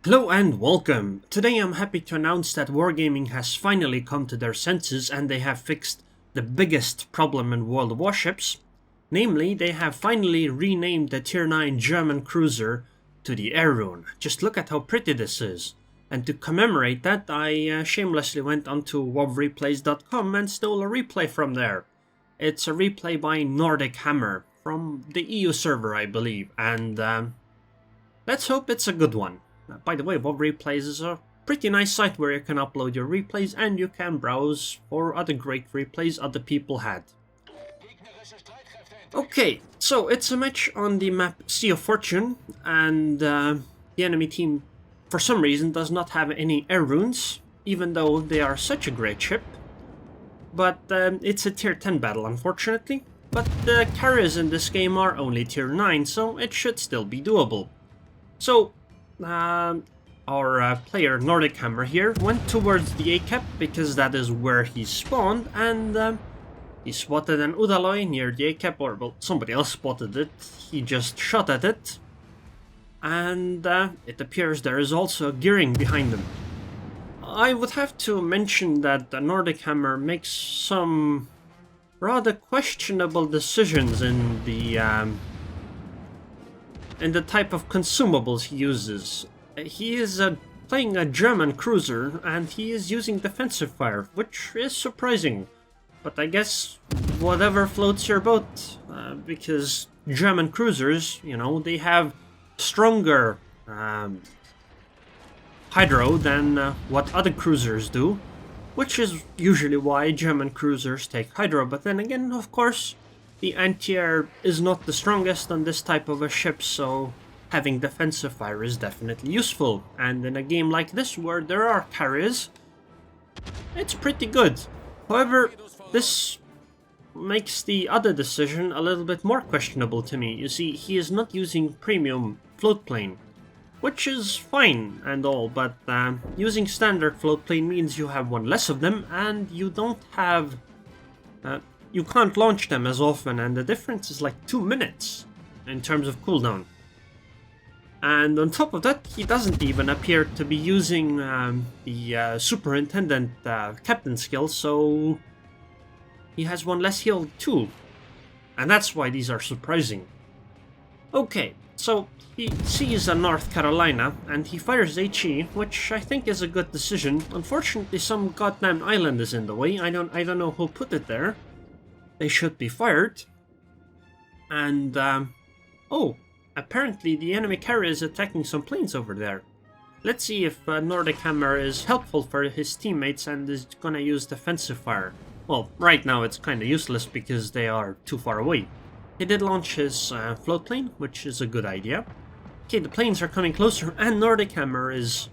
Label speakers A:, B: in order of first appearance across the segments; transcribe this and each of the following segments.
A: Hello and welcome! Today I'm happy to announce that Wargaming has finally come to their senses and they have fixed the biggest problem in World of Warships. Namely, they have finally renamed the Tier 9 German cruiser to the Aerroon. Just look at how pretty this is. And to commemorate that, I shamelessly went onto wowreplays.com and stole a replay from there. It's a replay by NordicHammer from the EU server, I believe, and let's hope it's a good one. By the way, wowreplays is a pretty nice site where you can upload your replays and you can browse for other great replays other people had. Okay, so it's a match on the map Sea of Fortune, and the enemy team for some reason does not have any Aerroons, even though they are such a great ship. But it's a tier 10 battle, unfortunately. But the carriers in this game are only tier 9, so it should still be doable. So our player NordicHammer here went towards the A-cap because that is where he spawned, and he spotted an Udaloi near the A-cap, or well, somebody else spotted it. He just shot at it, and it appears there is also a gearing behind him. I would have to mention that NordicHammer makes some rather questionable decisions in the type of consumables he uses. He is playing a German cruiser and he is using defensive fire, which is surprising. But I guess whatever floats your boat, because German cruisers, you know, they have stronger hydro than what other cruisers do, which is usually why German cruisers take hydro. But then again, of course, the anti-air is not the strongest on this type of a ship, so having defensive fire is definitely useful. And in a game like this, where there are carriers, it's pretty good. However, this makes the other decision a little bit more questionable to me. You see, he is not using premium float plane, which is fine and all, but using standard float plane means you have one less of them, and you don't have... you can't launch them as often, and the difference is like 2 minutes in terms of cooldown. And on top of that, he doesn't even appear to be using the superintendent captain skill, so he has one less heal too. And that's why these are surprising. Okay, so he sees a North Carolina and he fires HE, which I think is a good decision. Unfortunately, some goddamn island is in the way. I don't know who put it there. They should be fired. And, oh, apparently the enemy carrier is attacking some planes over there. Let's see if NordicHammer is helpful for his teammates and is gonna use defensive fire. Well, right now it's kinda useless because they are too far away. He did launch his float plane, which is a good idea. Okay, the planes are coming closer, and NordicHammer is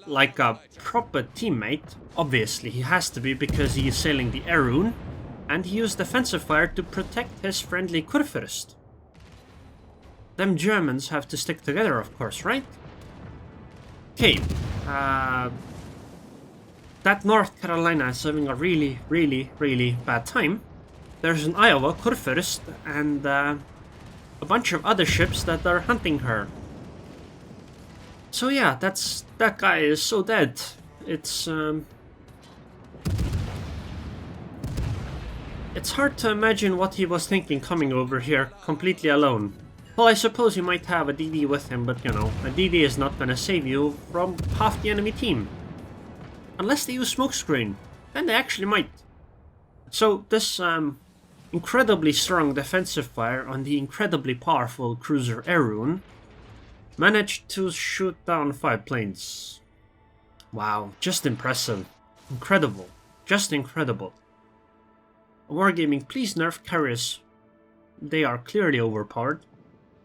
A: like a proper teammate. Obviously, he has to be because he is sailing the Aerroon. And he used defensive fire to protect his friendly Kurfürst. Them Germans have to stick together, of course, right? Okay, that North Carolina is having a really bad time. There's an Iowa, Kurfürst, and a bunch of other ships that are hunting her. So yeah, that guy is so dead. It's hard to imagine what he was thinking coming over here completely alone. Well, I suppose you might have a DD with him, but you know, a DD is not gonna save you from half the enemy team. Unless they use smokescreen, then they actually might. So this incredibly strong defensive fire on the incredibly powerful cruiser Aerroon managed to shoot down 5 planes. Wow, just impressive. Incredible. Just incredible. Wargaming, please nerf carriers. They are clearly overpowered.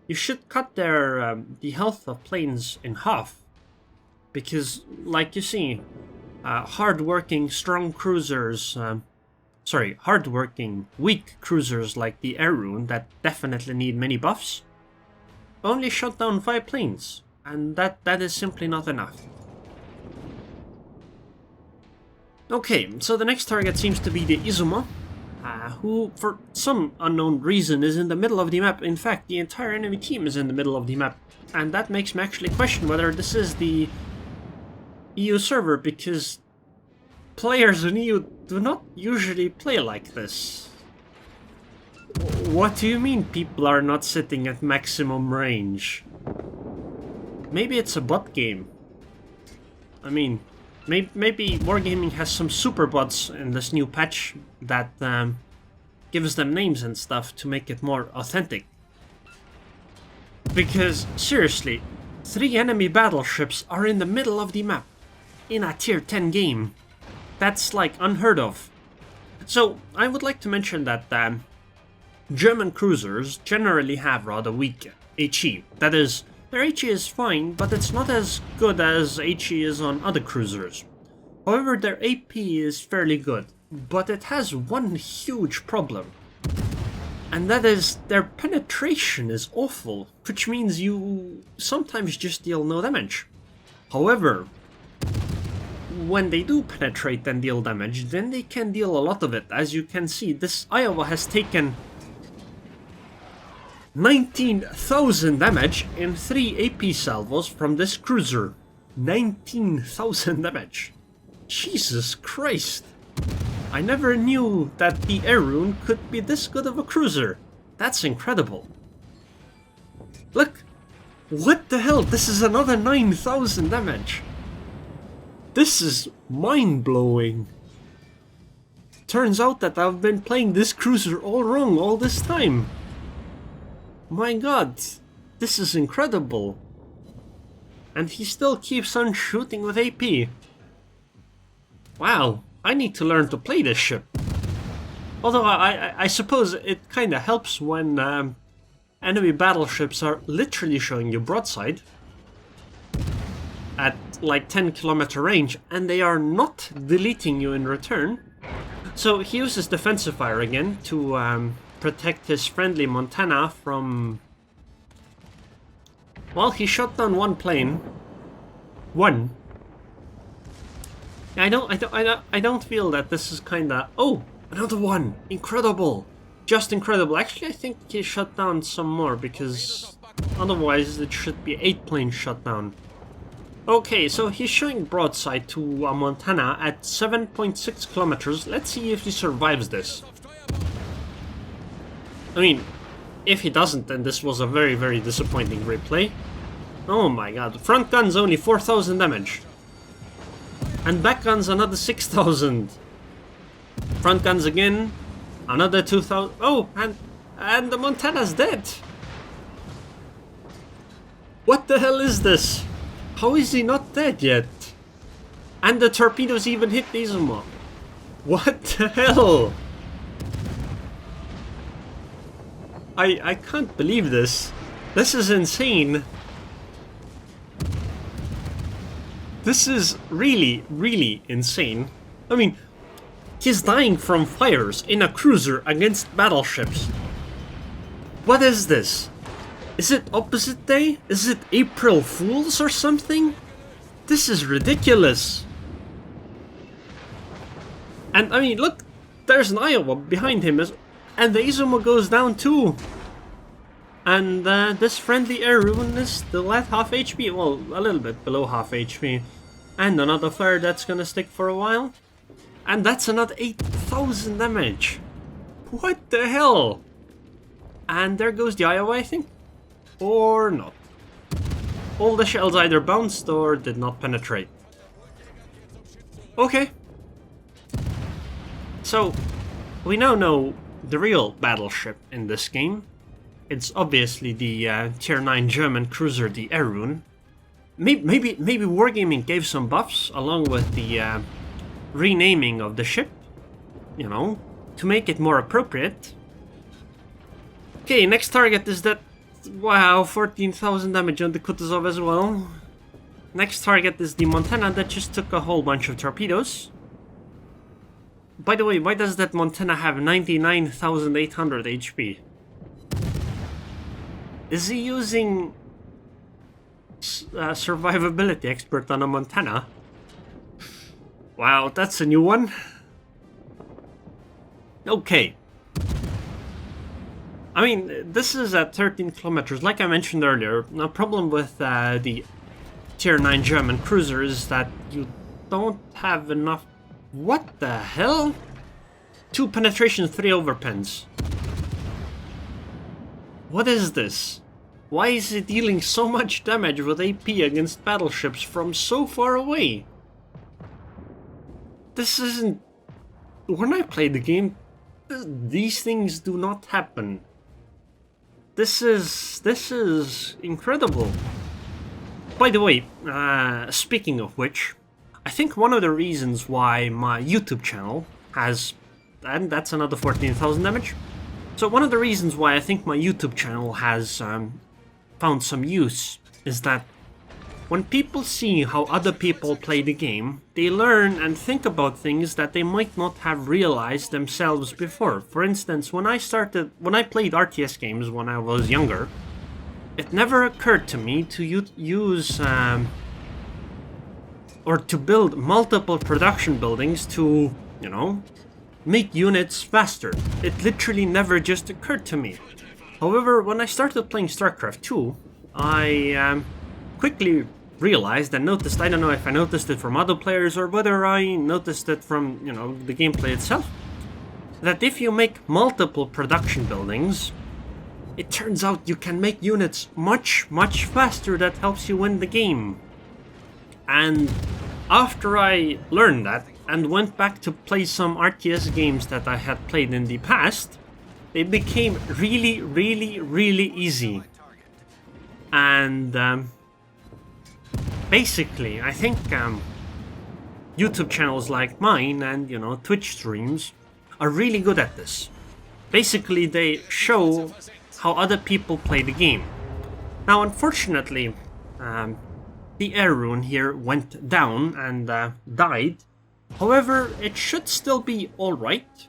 A: You should cut their the health of planes in half. Because, like you see, hard-working, strong cruisers... hard-working, weak cruisers like the Aerroon that definitely need many buffs only shot down 5 planes. And that is simply not enough. Okay, so the next target seems to be the Izuma. who, for some unknown reason, is in the middle of the map. In fact, the entire enemy team is in the middle of the map. And that makes me actually question whether this is the EU server, because players in EU do not usually play like this. What do you mean people are not sitting at maximum range? Maybe it's a bot game. I mean, maybe Wargaming has some super bots in this new patch that gives them names and stuff to make it more authentic. Because, seriously, 3 enemy battleships are in the middle of the map in a tier 10 game. That's like unheard of. So, I would like to mention that German cruisers generally have rather weak HE. That is, their HE is fine, but it's not as good as HE is on other cruisers. However, their AP is fairly good, but it has one huge problem. And that is, their penetration is awful, which means you sometimes just deal no damage. However, when they do penetrate and deal damage, then they can deal a lot of it. As you can see, this Iowa has taken 19,000 damage in 3 AP salvos from this cruiser. 19,000 damage. Jesus Christ. I never knew that the Aerroon could be this good of a cruiser. That's incredible. Look! What the hell? This is another 9,000 damage. This is mind-blowing. Turns out that I've been playing this cruiser all wrong all this time. My god, this is incredible. And he still keeps on shooting with AP. Wow. I need to learn to play this ship. Although I suppose it kinda helps when enemy battleships are literally showing you broadside at like 10-kilometer range, and they are not deleting you in return. So he uses defensive fire again to protect his friendly Montana from... Well, he shot down one plane. One. I don't feel that this is kinda... Oh! Another one! Incredible! Just incredible. Actually, I think he shot down some more, because otherwise it should be 8 planes shot down. Okay, so he's showing broadside to Montana at 7.6 kilometers. Let's see if he survives this. I mean, if he doesn't, then this was a very, very disappointing replay. Oh my god. Front gun's only 4,000 damage. And back guns another 6,000. Front guns again, another 2,000. Oh, and the Montana's dead. What the hell is this? How is he not dead yet? And the torpedoes even hit Izuma. What the hell? I can't believe this. This is insane. This is really, really insane. I mean, he's dying from fires in a cruiser against battleships. What is this? Is it opposite day? Is it April Fools or something? This is ridiculous. And I mean, look, there's an Iowa behind him, and the Izuma goes down too. And this friendly Aerroon is still at half HP, well, a little bit below half HP. And another fire that's gonna stick for a while. And that's another 8,000 damage. What the hell? And there goes the Iowa, I think. Or not. All the shells either bounced or did not penetrate. Okay. So, we now know the real battleship in this game. It's obviously the tier 9 German cruiser, the Aerroon. Maybe Wargaming gave some buffs along with the renaming of the ship, you know, to make it more appropriate. Okay, next target is that, wow, 14,000 damage on the Kutuzov as well. Next target is the Montana that just took a whole bunch of torpedoes. By the way, why does that Montana have 99,800 HP? Is he using survivability expert on a Montana? Wow, that's a new one. Okay, I mean, this is at 13 kilometers. Like I mentioned earlier, the problem with the Tier 9 German cruiser is that you don't have enough... What the hell? 2 penetration, 3 overpens. What is this? Why is it dealing so much damage with AP against battleships from so far away? This isn't... When I play the game, these things do not happen. This is incredible. By the way, speaking of which, I think one of the reasons why my YouTube channel has... And that's another 14,000 damage. So one of the reasons why I think my YouTube channel has found some use is that when people see how other people play the game, they learn and think about things that they might not have realized themselves before. For instance, when I played RTS games when I was younger, it never occurred to me to use or to build multiple production buildings to, you know, make units faster. It literally never just occurred to me. However, when I started playing StarCraft 2, I quickly realized and noticed, I don't know if I noticed it from other players or whether I noticed it from, you know, the gameplay itself, that if you make multiple production buildings, it turns out you can make units much faster that helps you win the game. And after I learned that and went back to play some RTS games that I had played in the past, they became really easy. And basically, I think YouTube channels like mine and, you know, Twitch streams are really good at this. Basically, they show how other people play the game. Now, unfortunately, the Aerroon here went down and died. However, it should still be alright,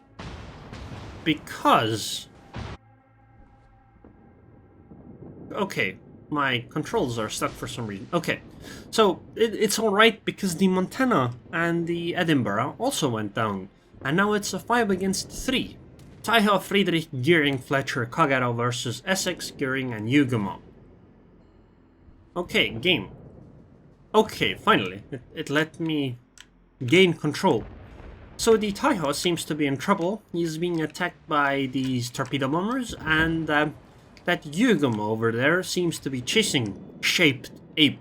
A: because... Okay, my controls are stuck for some reason. Okay, so it's alright because the Montana and the Edinburgh also went down, and now it's a 5 against 3. Taiho, Friedrich, Gearing, Fletcher, Kagero versus Essex, Gearing, and Yugumo. Okay, game. Okay, finally, it let me gain control. So the Taiho seems to be in trouble. He's being attacked by these torpedo bombers, and that Yugumo over there seems to be chasing Shaped Ape.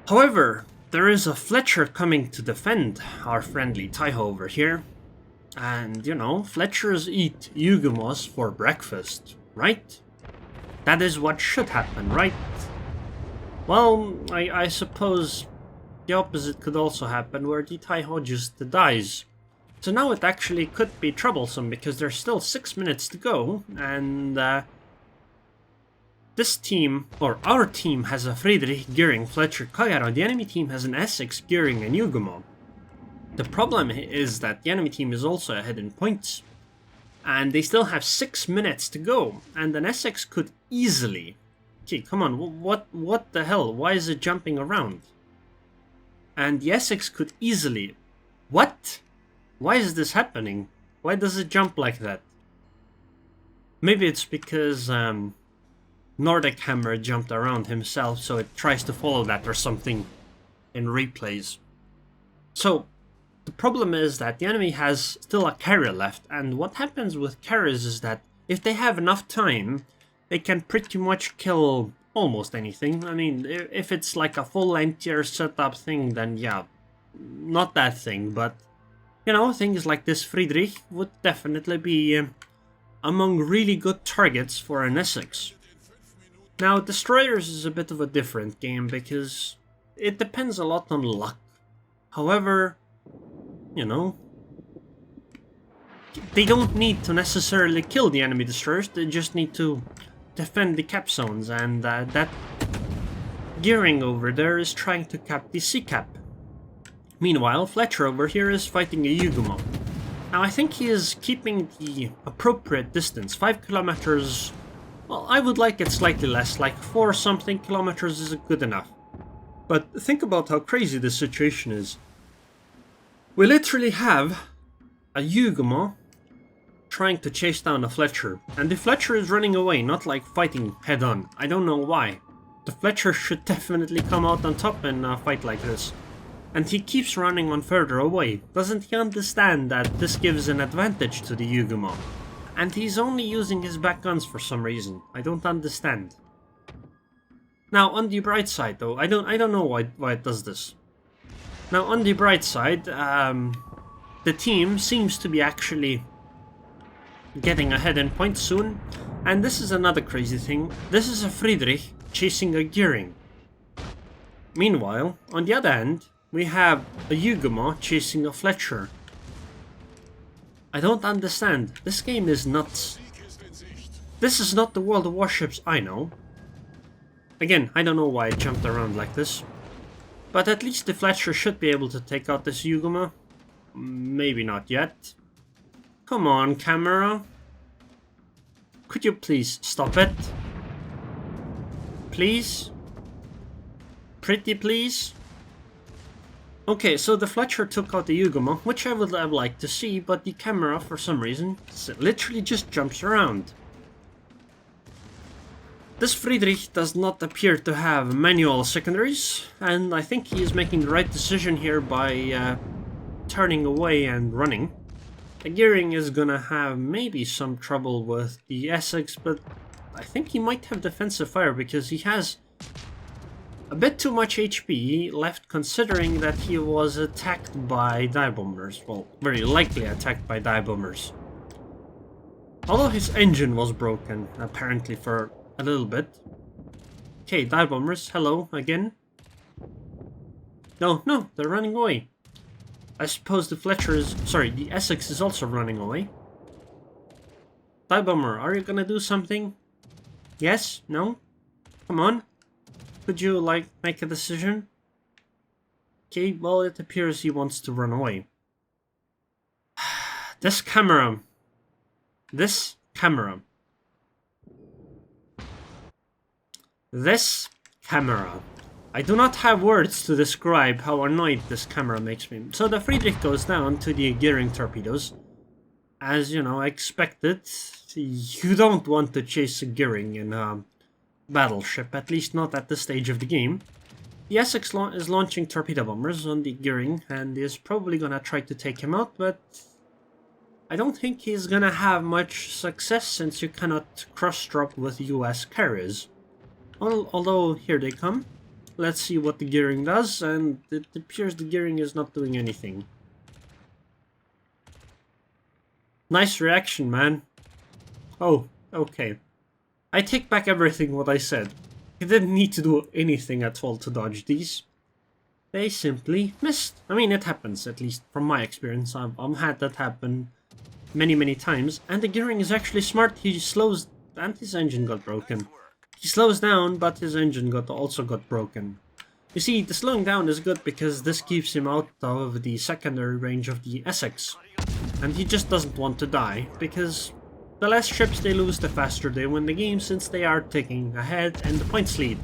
A: However, there is a Fletcher coming to defend our friendly Taiho over here. And, you know, Fletchers eat Yugumos for breakfast, right? That is what should happen, right? Well, I suppose the opposite could also happen, where the Taiho just dies. So now it actually could be troublesome, because there's still 6 minutes to go, and this team, or our team, has a Friedrich, Gearing, Fletcher, Kagero. The enemy team has an Essex, Gearing, and Yugumo. The problem is that the enemy team is also ahead in points, and they still have 6 minutes to go, and an Essex could easily... Okay, come on, what the hell? Why is it jumping around? And the Essex could easily... What? Why is this happening? Why does it jump like that? Maybe it's because NordicHammer jumped around himself, so it tries to follow that or something in replays. So, the problem is that the enemy has still a carrier left, and what happens with carriers is that if they have enough time, they can pretty much kill almost anything. I mean, if it's like a full NTR setup thing, then yeah, not that thing, but, you know, things like this Friedrich would definitely be among really good targets for an Essex. Now, Destroyers is a bit of a different game, because it depends a lot on luck. However, you know, they don't need to necessarily kill the enemy destroyers, they just need to defend the cap zones, and that Gearing over there is trying to cap the sea cap. Meanwhile, Fletcher over here is fighting a Yugumo. Now, I think he is keeping the appropriate distance, 5 kilometers. Well, I would like it slightly less, like 4 something kilometers is good enough. But think about how crazy this situation is. We literally have a Yugumo trying to chase down a Fletcher, and the Fletcher is running away, not like fighting head on. I don't know why. The Fletcher should definitely come out on top in a fight like this. And he keeps running on further away. Doesn't he understand that this gives an advantage to the Yugamo? And he's only using his back guns for some reason. I don't understand. Now on the bright side though, I don't know why it does this. Now on the bright side, the team seems to be actually getting ahead in points soon. And this is another crazy thing. This is a Friedrich chasing a Gearing. Meanwhile, on the other hand, we have a Yugamo chasing a Fletcher. I don't understand. This game is nuts. This is not the World of Warships I know. Again, I don't know why it jumped around like this. But at least the Fletcher should be able to take out this Yugamo. Maybe not yet. Come on, camera. Could you please stop it? Please? Pretty please? Okay, so the Fletcher took out the Yugamo, which I would have liked to see, but the camera, for some reason, literally just jumps around. This Friedrich does not appear to have manual secondaries, and I think he is making the right decision here by turning away and running. The Gearing is gonna have maybe some trouble with the Essex, but I think he might have defensive fire because he has a bit too much HP left, considering that he was attacked by dive bombers. Well, very likely attacked by dive bombers. Although his engine was broken, apparently, for a little bit. Okay, dive bombers, hello again. No, they're running away. I suppose the Fletcher is... sorry, the Essex is also running away. Dive bomber, are you gonna do something? Yes? No? Come on. Could you, like, make a decision? Okay, well, it appears he wants to run away. This camera. This camera. This camera. I do not have words to describe how annoyed this camera makes me. So the Friedrich goes down to the Gearing torpedoes. As, you know, expected. You don't want to chase a Gearing in a battleship, at least not at this stage of the game. The Essex is launching torpedo bombers on the Gearing and is probably gonna try to take him out, but I don't think he's gonna have much success since you cannot cross-drop with US carriers. Although, here they come. Let's see what the Gearing does, and it appears the Gearing is not doing anything. Nice reaction, man. Oh, okay. I take back everything what I said. He didn't need to do anything at all to dodge these. They simply missed. I mean, it happens, at least from my experience. I've had that happen many times. And the Gearing is actually smart. He slows... and his engine got broken. He slows down, but his engine also got broken. You see, the slowing down is good because this keeps him out of the secondary range of the Essex. And he just doesn't want to die, because the less ships they lose, the faster they win the game, since they are taking ahead in the points lead.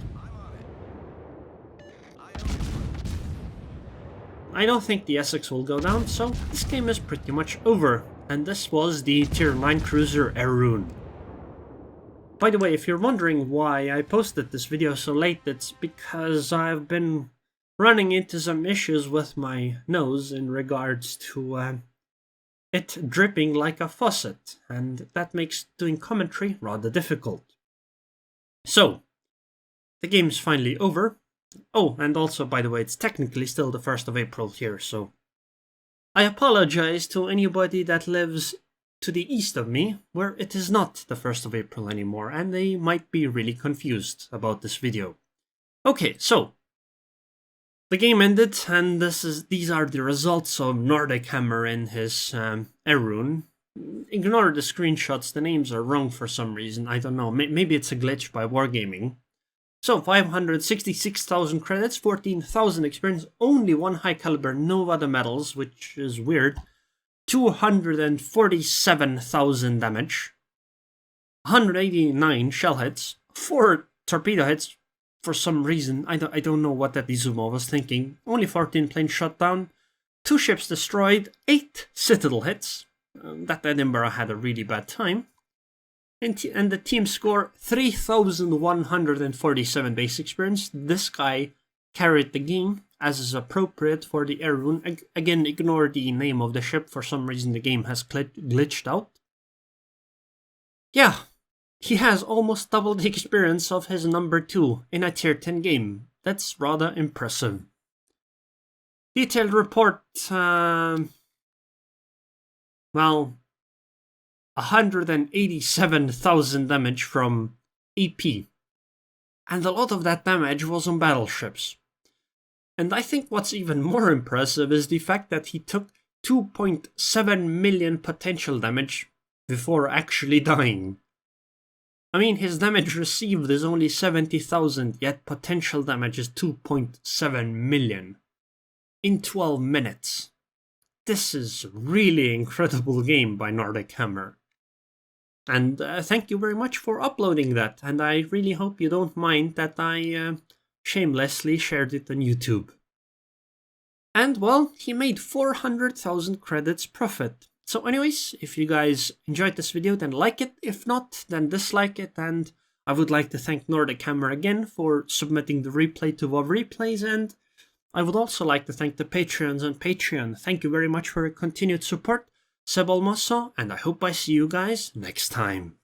A: I don't think the Essex will go down, so this game is pretty much over. And this was the Tier 9 cruiser Aerroon. By the way, if you're wondering why I posted this video so late, it's because I've been running into some issues with my nose in regards to it dripping like a faucet, and that makes doing commentary rather difficult. So, the game's finally over. Oh, and also, by the way, it's technically still the 1st of April here, so I apologize to anybody that lives to the east of me, where it is not the 1st of April anymore, and they might be really confused about this video. Okay, so the game ended, and these are the results of NordicHammer in his Aerroon. Ignore the screenshots, the names are wrong for some reason, I don't know, maybe it's a glitch by Wargaming. So, 566,000 credits, 14,000 experience, only 1 high caliber, no other medals, which is weird. 247,000 damage, 189 shell hits, 4 torpedo hits for some reason. I don't know what that Izumo was thinking. Only 14 planes shot down, 2 ships destroyed, 8 citadel hits, that Edinburgh had a really bad time. And the team score 3,147 base experience. This guy carried the game, as is appropriate for the Aerroon. Again, ignore the name of the ship. For some reason, the game has glitched out. Yeah, he has almost double the experience of his number 2 in a tier 10 game. That's rather impressive. Detailed report, well, 187,000 damage from AP. And a lot of that damage was on battleships. And I think what's even more impressive is the fact that he took 2.7 million potential damage before actually dying. I mean, his damage received is only 70,000, yet potential damage is 2.7 million in 12 minutes. This is really incredible game by NordicHammer. And thank you very much for uploading that, and I really hope you don't mind that I shamelessly shared it on YouTube. And well, he made 400,000 credits profit. So anyways, if you guys enjoyed this video, then like it. If not, then dislike it. And I would like to thank NordicHammer again for submitting the replay to wowreplays, and I would also like to thank the Patreons on Patreon. Thank you very much for your continued support. Seb Almoso, and I hope I see you guys next time.